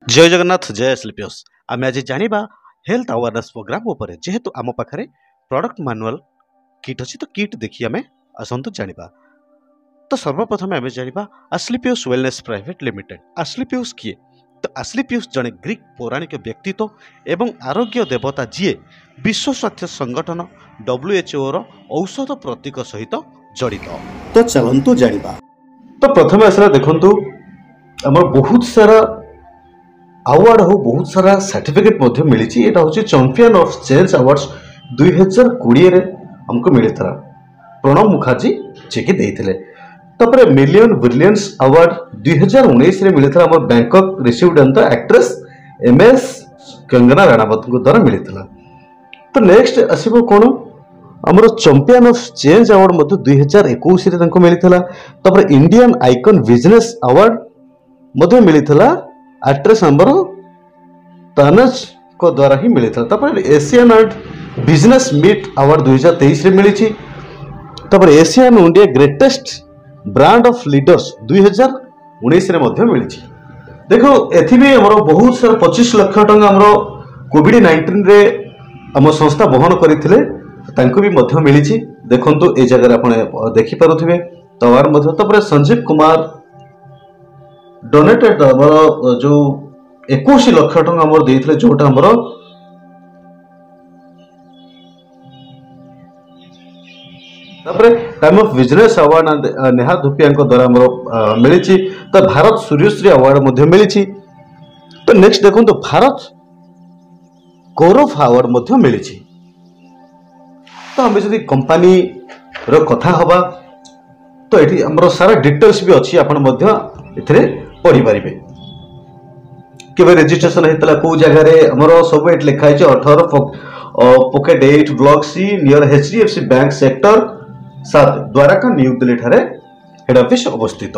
जय जगन्नाथ जय स्लीपियस आम आज जाना हेल्थ अवेयरनेस प्रोग्राम उपरे जेहेतु आम पाखे प्रोडक्ट मैनुअल किट अच्छी तो किट देखिए आम आसतु जाना। तो सर्वप्रथम आम जाना आस्क्लेपियस वेलनेस प्राइवेट लिमिटेड। आस्क्लेपियस किए तो आस्क्लेपियस जड़े ग्रीक पौराणिक व्यक्तित्व एवं आरोग्य देवता जीए विश्व स्वास्थ्य संगठन WHO औषध प्रतीक सहित जड़ित। तो चलतु जाना। तो प्रथम आसला देखु आम बहुत सारा अवार्ड हो बहुत सारा सर्टिफिकेट मिली। यहाँ हूँ चैंपियन ऑफ चेंज अवार्ड्स 2020 हमको मिलता प्रणब मुखर्जी जी की देते। तापर मिलियन ब्रिलियंस अवार्ड 2019 मिलता आम Bangkok received and the actress MS Kangana Ranaut द्वारा मिलता। तो नेक्स्ट आसो कौन आमर चैंपियन ऑफ चेंज अवार्ड 2021 मिलता। तापर इंडियन आइकन बिजनेस अवार्ड मिलता एक्ट्रेस आमर तनज को द्वारा ही मिलता। तापर Asian art business meet award 2023 मिली। तापर Asian India greatest brand of leaders 2019 मिली। देखो एथि भी आमर बहुत सारा 25 लाख टंका आमर कोविड-19 रे आम संस्था बहन करथिले तांको भी मिली। देखंतु ए जगह आपण देखि पारुथिबे तवार मध्य। तापर संजीव कुमार डोनेटेड आमर जो 21 लाख टंका आमर देइथिले जोटा आमर तापर time of business award Neha Dhupia द्वारा आमर मिली। तो भारत सूर्यश्री अवार्ड मध्य मिली। तो नेक्स्ट देखो तो भारत गौरव अवार्ड मध्य मिली। तो आम जदि कंपनी रो कथा हवा तो ये आमर सारा डिटेल्स भी अच्छी आपण मध्य एथिरे पढ़ी पारे के रेजिस्ट्रेशन होता कौ जगार आमर सब ये लिखाई 18 pocket 8 block C near HDFC bank sector 7 Dwarka new Delhi ठारे हेड ऑफिस अवस्थित।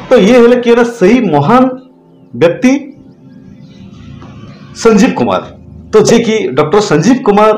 तो ये हेले किए सही महान व्यक्ति संजीव कुमार। तो जे कि डॉक्टर संजीव कुमार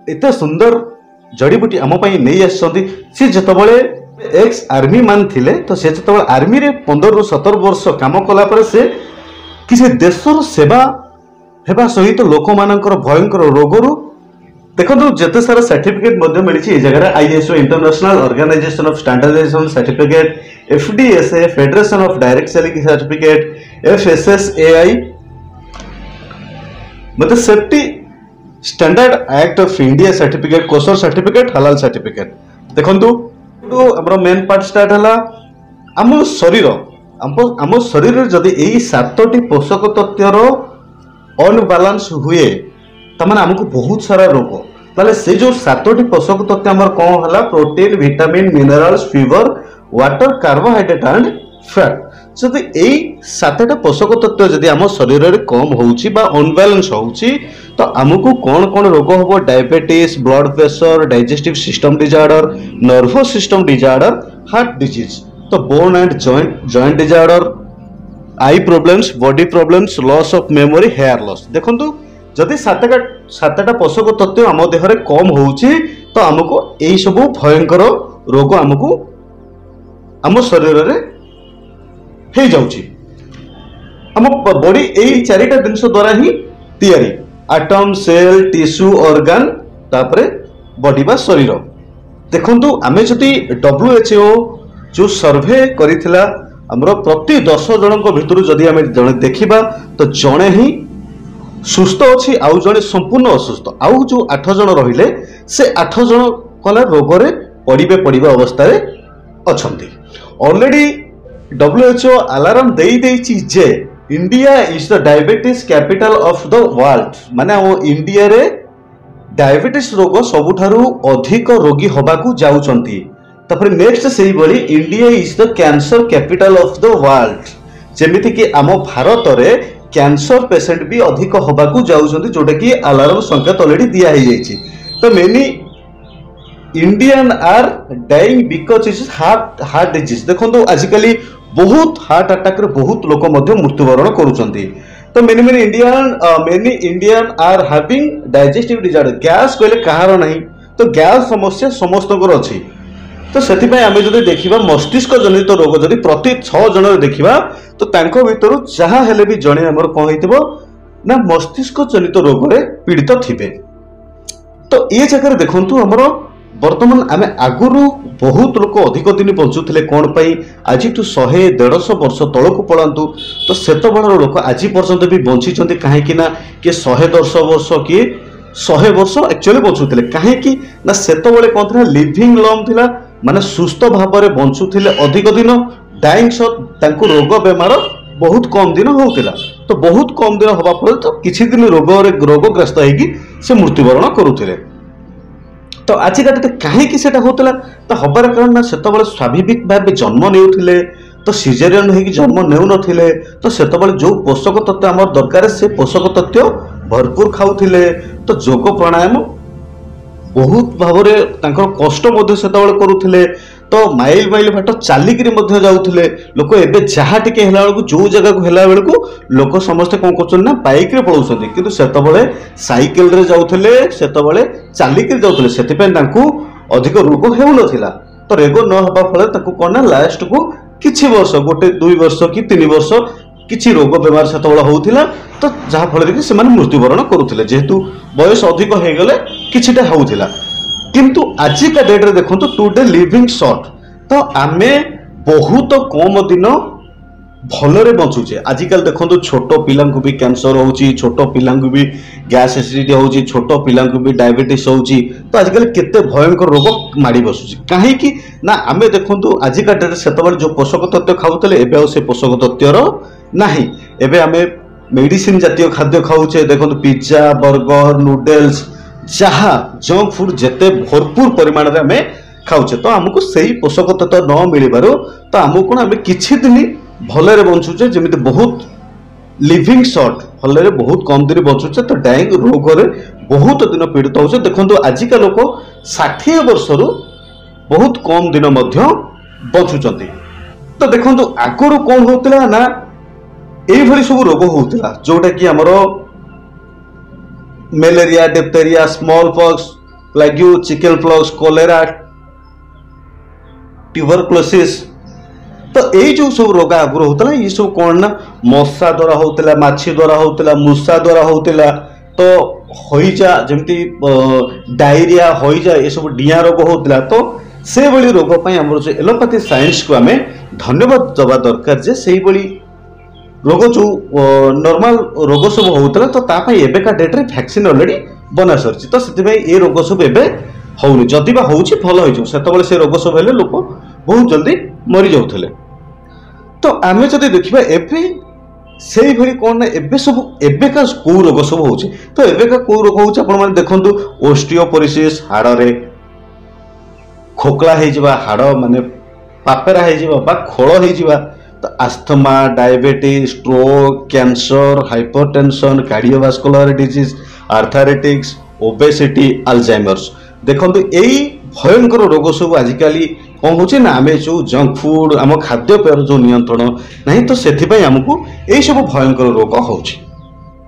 इतने सुंदर जड़ीबूटी आम नहीं आसती। सी जितेबाला एक्स आर्मी मान थिले तो से जो आर्मी रे 15 ରୁ 17 वर्ष काम कला पर से किसी देशर सेवा हेबा सहित लोक मानकर भयंकर रोगरू देखो जिते सारा सर्टिफिकेट मिली। जगह ISO international organization of standardization certificate, FDSA federation of direct selling certificate, FSSAI मतलब safety standard act of India certificate, kosher certificate, हलाल सर्टिफिकेट। देखंतु हमरो मेन पार्ट स्टार्ट हला आम शरीर जदि एई 7टी पोषक तत्वर अनबालांस हुए तमाने हमको बहुत सारा रोग ताले से जो 7टी पोषक तत्व हमर कोन हला protein, vitamin, minerals, fibre, water, carbohydrate and fat. जदि एई 7टा पोषक तत्व जदि आम शरीर रे कम होउची बा अनबालांस होउची तो आमको कौन कौन रोग हम diabetes, blood pressure, digestive system disorder, nervous system disorder, heart disease, तो bone and joint disorder, eye problems, body problems, loss of memory, hair loss. देखंतु जदि 7टा पोषक तत्व आम देह रे कम होउची तो आमको एई सब भयंकर रोग आमको आम शरीर रे हे जाउची। आम बॉडी एई 4टा जिंस द्वारा ही तैयारी एटम, सेल, टिश्यू, ऑर्गन तापरे बॉडी बा शरीर। देखंतु आमे जति WHO जो सर्वे करिथिला हमरो प्रति 10 जनक भितरु जदि आमे जणे देखिबा तो जणे ही सुस्थ अछि आउ जणे संपूर्ण असुस्थ। आउ जो 8 जन रहिले से 8 जन कला रोग रे पड़िबे अवस्था रे अछंती। ऑलरेडी WHO अलार्म देई देछि जे India is the diabetes capital of the world. माने वो इंडिया रे डायबिटीज रोग सबुठारु अधिक रोगी होबाकू जाउचंती। तापर नेक्स्ट सेही बली India is the cancer capital of the world. जेमिति कि आम भारत रे कैंसर पेशेंट भी अधिक होबाकू जाउचंती जोटा कि अलार्म संकेत ऑलरेडी दिया ही जाइछि। तो many Indian are dying because is heart disease. देखो आजिकली बहुत हार्ट अटैक रे बहुत लोक मृत्युवरण करुचंती। तो many Indian are having digestive disorder. Gas कहले कहार नहीं तो गैस समस्या समस्त अच्छी तो से आम जो देखा मस्तिष्क जनित रोग जदि प्रति 6 जन देखा तो तांको भितर जहाँ हेले भी जड़े आमर कौन हो ना मस्तिष्क जनित रोग पीड़ित थिबे। तो ये जगह देखु आमर वर्तमान आम आगुरी बहुत लोक अधिक दिन बंचुले कौन पाई आज 100-150 वर्ष तौक पलांतु तो सेत लोक आज पर्यंत भी बंची कहीं किए 110 वर्ष किए 100 वर्ष एक्चुअली बंचुले कहीं ना सेत कौन था लिविंग लंग थिला माने सुस्थ भाव में बंचुले अधिक दिन डाइंग सत रोग बेमार बहुत कम दिन होता तो बहुत कम दिन हवा फल तो किसी दिन रोगग्रस्त होगी मृत्युवरण करुले। तो आजिका डेट कहीं होता तो हबार कारण ना से स्वाभाविक भाव जन्म नेउथिले तो सिजेरियन होगी जन्म नेउ नथिले तो से जो पोषक तत्व आम दरकार से पोषक तत्व भरपूर खाऊले तो योग प्राणायाम बहुत भाव में कष्ट से करुले तो माइल माइल बाट चलिक जाऊे लोक एवं जहाँ टे जो जगह को है बेलू लोक समस्ते कौन कर बाइक रे पलाउछन्ति किंतु सेतबळे साइकिल रे जाऊे सेतबळे चलिक जाऊे से अधिक रोग हेउ नथिला तो रोग न हबा फल कौन ना लास्ट को किछि वर्ष 1-2 वर्ष कि 3 वर्ष किछि रोग बेमार सेतबळे होउथिला तो जहाँ फल कि से मृत्युवरण करुले जेहेतु बयस अधिक हो गले किछिटा होउथिला। किंतु आजिका डेट रे देखो टुडे लिविंग शॉर्ट तो आमे बहुत कम दिन भलरे बंचुचे। आजिकल देखो छोट पिला भी कैंसर होची छोट पिला भी गैस एसिडिटी होची छोट पिला भी डायबिटीज होची तो आजिकल केते भयंकर रोग माड़ी बसुची कहीं ना आमे देखो आजिका डेट से जो पोषक तत्व खाऊले एबे से पोषक तत्वर नाही एबे आमे मेडिसिन जातीय खाद्य खाऊचे देखो पिज्जा बर्गर नूडल्स जहाँ जंक फूड जेते भरपूर परिमाण में आम खाऊचे तो आमको सही पोषक तत्व न मिल तो आमको कौन आम किछि दिन भलरे बंचुचे जमी बहुत लिविंग शॉर्ट भलरे बहुत कम दिन बंचुचे तो डाइंग रोग बहुत दिन पीड़ित हो देखो आजिका लोक 60 वर्ष बहुत कम दिन बंचुंट तो देखो आगुरी कौन होता ना ये सब रोग होता जोटा कि आमर malaria diphtheria small pox plague chicken pox cholera tuberculosis तो यही जो सब रोग आगुरी होता ये सब कौन ना मशा द्वारा होता माछी द्वारा होता मूषा द्वारा होता तो हईजा जमती डायरिया हईजा ये सब डिया रोग होता तो से भली रोग आम जो एलोपैथी साइंस को आम धन्यवाद दबा दरकार जे से भली रोग जो नॉर्मल रोग सब होता तो एबेका डेट रे वैक्सीन ऑलरेडी बना सरी तो से रोग सब एवं होनी जदि बा होउछि भल हो सेतबळे से रोग सब हेले लोक बहुत जल्दी मरी जाउथले। तो आमे जदि देखिबा एबे सेही भली कोन ना एबे सब एबेका को रोग सब होउछि तो एबेका को रोग होउछि आपण माने देखंतु ओस्टियोपोरोसिस हाड़ रे खोकला हे जिबा हाड़ माने पापेरा हे जिबा बा खोल हे जिबा तो asthma diabetes stroke cancer hypertension cardiovascular disease arthritis obesity Alzheimer's देखो यही भयंकर रोग सब आजिकल कौन हो ना आम जो जंक फूड आम खाद्यपेय जो नियंत्रण नहीं तो से आमको यही सब भयंकर रोग हो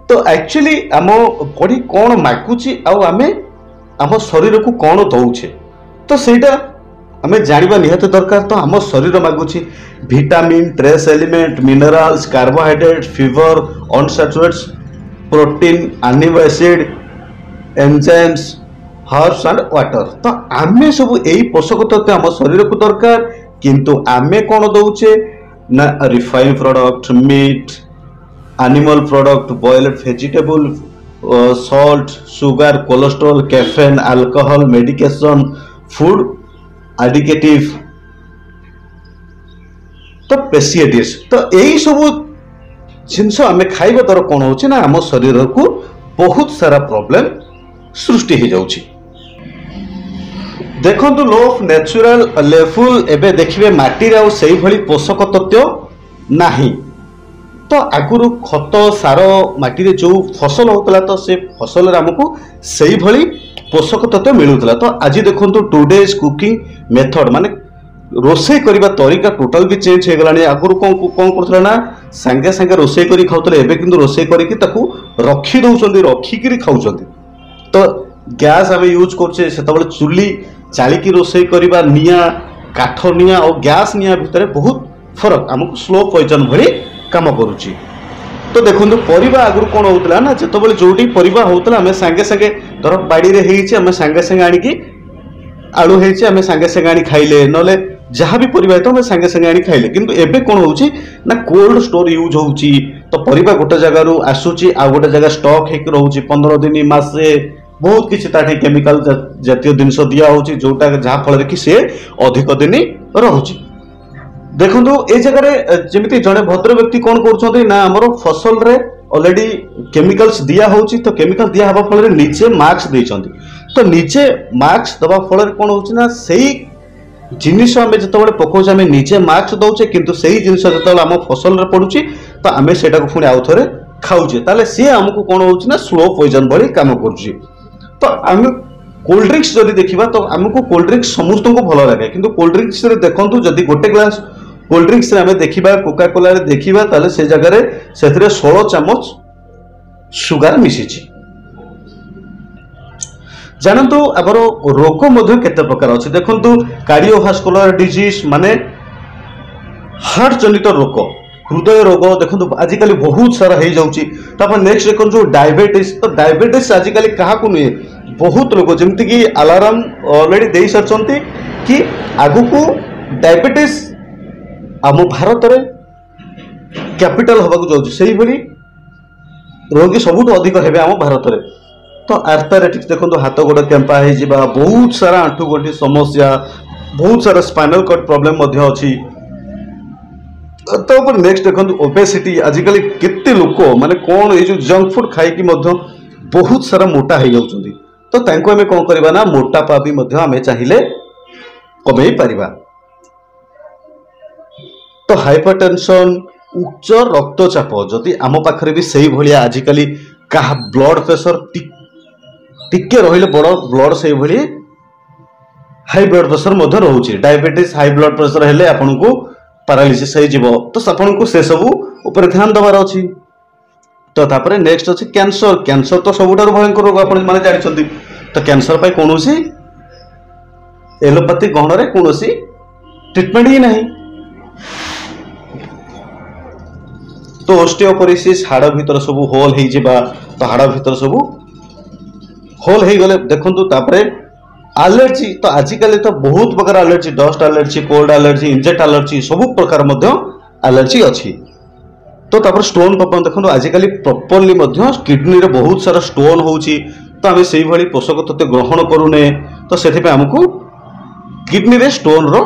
तो एक्चुअली आम बॉडी कौन मागुची आम आम शरीर को कौन दौचे तो ସେଇଟା आम जाना निहाती दरकार तो आम शरीर मागुची vitamin trace element minerals carbohydrate fibre unsaturates protein amino acid enzymes herbs and water तो आम सब यही पोषक तत्व आम शरीर को दरकार किंतु आमे कौन दौचे ना refine product meat animal product boiled vegetable salt sugar cholesterol caffeine alcohol medication food एडिकेटिव तो पेसिएटिस तो यही सब जिनस आम खाइबा द्वारा कौन हो ना आम शरीर को बहुत सारा प्रॉब्लम सृष्टि हो जाउछि। देखंतु लो ऑफ नेचुरल लेवल एबे देखिबे माटी रे सेही भली पोषक तत्व नाही तो आगुरु खत सार माटी रे जो फसल होतला तो से फसल रे हमको सेही भली पोषक तत्व मिलुतला तो आज देखंतु टुडेज कुकिंग मेथड माने रोषे करबा तरीका टोटल भी चेंज हो गलानी आगुरु कौन करथला ना संगे संगे रोषे करी खाउतले एबे किंतु रोषे करी कि ताकू रखी दउछंदी रखी करी खाउछंदी तो गैस आम यूज करछे सेतबेले चुली चालिकी रोषे करबा निया काठ निआ और गैस निआ भितर बहुत फरक आमको स्लो पॉइजन भली काम करुच्ची। तो देखो परिवा आगु कौन होता ना जो जोटी परिवा होता आम सांगे सांगे धर बाड़ी में आम सांगे सांगे आणिकी आलू होती आम सांगे सांगे आनी खाइले ना जहाँ भी परिवा है तो सांगे सांगे आनी खाइले किंतु एबे कौन होची ना कोल्ड स्टोर यूज होची तो परिवा गोटे जगार आसूची आ गोटे जगह स्टॉक होकर रोचे 15 दिन मासे बहुत किसी केमिकल जातीय जिनस दिया होची जोटा जहाँ फल कि सी अधिक दिन रोचे। देखो ये जगह जमी जड़े भद्र व्यक्ति कौन कर फसल रे ऑलरेडी केमिकल्स दिया होची तो केमिकल दिया हवा फल नीचे मार्क्स देइछंती तो नीचे मार्क्स दबा फल कौन होची ना सही जिनिस आम जो पकाउे आम निजे मार्क्स दौचे किंतु सही जिनिस जो आम फसल रे पड़ुची तो आम से पुणी आउ थे खाऊे ताले सी आमको कौन हो स्लो पॉइजन भली काम करुच्ची। तो आम कोल्ड ड्रिंक्स जदि देखा तो आमको कोल्ड ड्रिंक्स समस्त को भल लगे किंतु कोल्ड ड्रिंक्स देखो जदि गोटे ग्लास कोल्ड ड्रिंक्स आम देखा कोका कोला देखा ताले से जगह से 16 चामच सुगार मिसी जानतु आमर रोग केते प्रकार अच्छे देखु कार्डियोभास्कुलर डिजीज माने हार्ट जनित रोग हृदय रोग देखो आजिकल बहुत सारा हो जाऊँगी। नेक्स्ट देखो जो डायबिटीज तो डायबिटीज आजिकल क्या नुहे बहुत लोग जमती कि अलार्म ऑलरेडी दे सारी कि आगु को डायबिटीज आम भारत में कैपिटल हवा जाऊँगी से रोगी सबुठ अधिक है आम भारत में। तो आर्थराइटिस देखो हाथ गोड़ केम्पा हो बहुत सारा आंठू गंठी समस्या बहुत सारा स्पाइनल कट प्रॉब्लम अच्छी। तो नेक्स्ट देखो ओबेसिटी आजिकल केते लोक माने कौन ये जो जंक फूड खाई बहुत सारा मोटा हो जाउछंती तो तांको हमें कौन करबा ना मोटापा भी आम चाहिए कमई पारिबा। तो हाइपरटेंशन उच्च रक्तचाप जदि आम पाखरे भी सही भलिया आजिकल कहा ब्लड प्रेशर टिके रहिले बड़ ब्लड से भली हाई ब्लड प्रेशर रोचे डायबिटीज हाई ब्लड प्रेशर हेले आपन को पैरालिसिस हो तो आपन को से सब ऊपर ध्यान देवार अच्छी। तो तापर नेक्स्ट अच्छे कैंसर कैंसर तो सबुठ भयंकर रोग आप मैंने जानते तो कैंसर पर कौन एलोपैथी गहन में कौन ट्रिटमेंट ही नहीं। तो ऑस्टियोपोरोसिस हाड़ भीतर सब होल हो जावा तो हाड़ भीतर सब होल हो गले देखु तापर एलर्जी तो आजिकल तो बहुत प्रकार allergy dust allergy cold allergy inject allergy सब प्रकार एलर्जी अच्छी। तो तापर स्टोन प्रॉब्लम देखो आजिकल प्रॉपर्ली किडनी रे बहुत सारा स्टोन होची तो आम से भाई पोषक तत्व ग्रहण करूने तो से आमको किडनी रे स्टोन रो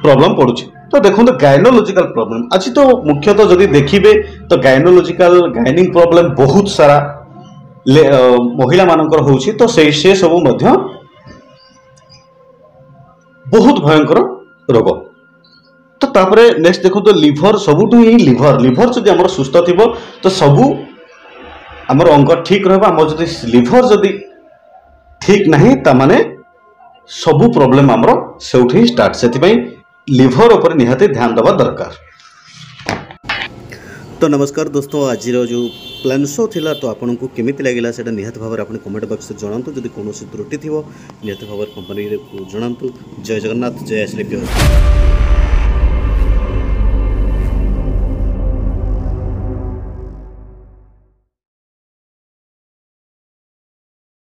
प्रॉब्लम पड़ुची। तो देखो गायनोलॉजिकल प्रॉब्लम अच्छी तो मुख्यतः जदि देखिए तो गायनोलॉजिकल गायनिंग प्रॉब्लम बहुत सारा महिला मानकर होची तो से सब बहुत भयंकर रोग। तो तापर नेक्स्ट देखो तो लिभर सबुठ ही लिभर लिभर जदि आमर सुस्थ थी तो सबू आमर अंग ठीक रहा आम जदि लिभर जदि ठीक नहीं तामाने सबू प्रॉब्लम आमर से ही स्टार्ट से लिभर उपर निहाती ध्यान देवा दरकार। तो नमस्कार दोस्तों आज जो प्लान शो थिला तो आपन को केमिति लागिला सेटा निहात भाव आपन कमेंट बॉक्स में जणांतु जदि कोनोसी त्रुटि थिवो निहात भाव कंपनी को जणांतु। जय जगन्नाथ जय श्री कृष्ण।